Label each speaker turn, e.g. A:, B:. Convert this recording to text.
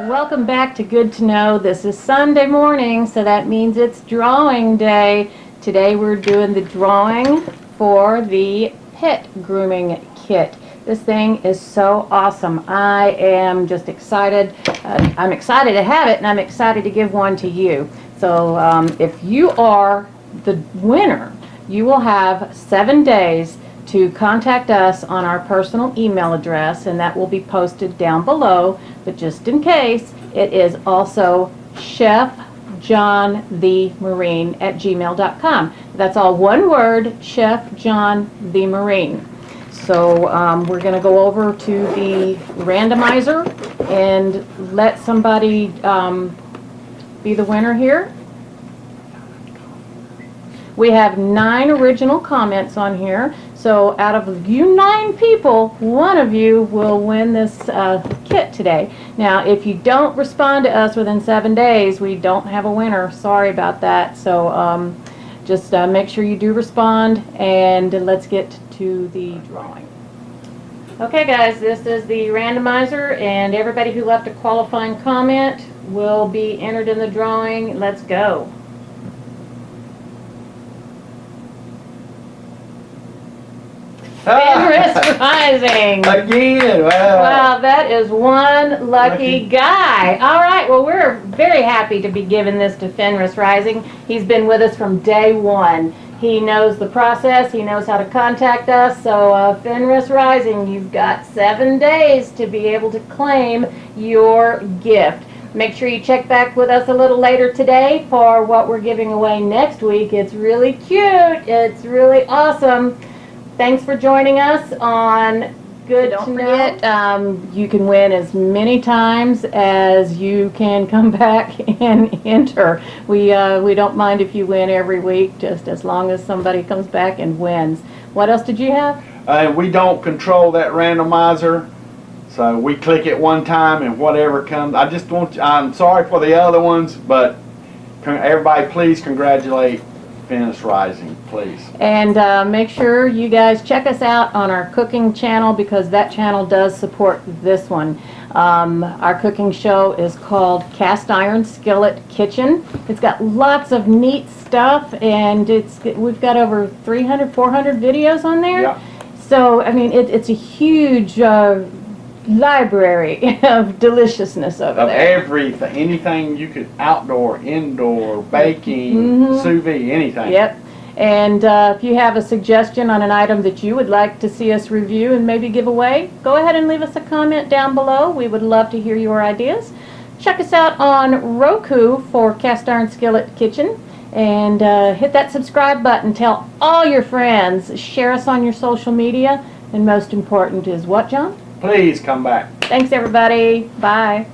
A: Welcome back to Good to Know. This is Sunday morning, so that means it's drawing day. Today we're doing the drawing for the pet grooming kit. This thing is so awesome. I am just excited. I'm excited to have it, and I'm excited to give one to you. So if you are the winner, you will have 7 days to contact us on our personal email address, and that will be posted down below. But just in case, it is also chefjohnthemarine@gmail.com. That's all one word, chefjohnthemarine. So we're going to go over to the randomizer and let somebody be the winner here. We have 9 original comments on here. So out of you 9 people, one of you will win this kit today. Now, if you don't respond to us within 7 days, we don't have a winner. Sorry about that. So just make sure you do respond, and let's get to the drawing. Okay, guys, this is the randomizer, and everybody who left a qualifying comment will be entered in the drawing. Let's go. FenrisRising.
B: Again, wow.
A: Wow, that is one lucky guy. All right, well, we're very happy to be giving this to FenrisRising. He's been with us from day one. He knows the process. He knows how to contact us. So, FenrisRising, you've got 7 days to be able to claim your gift. Make sure you check back with us a little later today for what we're giving away next week. It's really cute. It's really awesome. Thanks for joining us on Good to Know. You can win as many times as you can come back and enter. We don't mind if you win every week, just as long as somebody comes back and wins. What else did you have?
B: We don't control that randomizer, so we click it one time and whatever comes. I'm sorry for the other ones, but everybody please congratulate FenrisRising, please. And
A: make sure you guys check us out on our cooking channel, because that channel does support this one. Our cooking show is called CastIronSkilletKitchen. It's got lots of neat stuff, and we've got over 300, 400 videos on there.
B: Yeah.
A: So, I mean, it's a huge library of deliciousness over there.
B: Everything, anything you could, outdoor, indoor, baking, sous vide, anything.
A: Yep. And if you have a suggestion on an item that you would like to see us review and maybe give away, go ahead and leave us a comment down below. We would love to hear your ideas. Check us out on Roku for CastIronSkilletKitchen, and hit that subscribe button. Tell all your friends. Share us on your social media. And most important is what, John?
B: Please come back.
A: Thanks, everybody. Bye.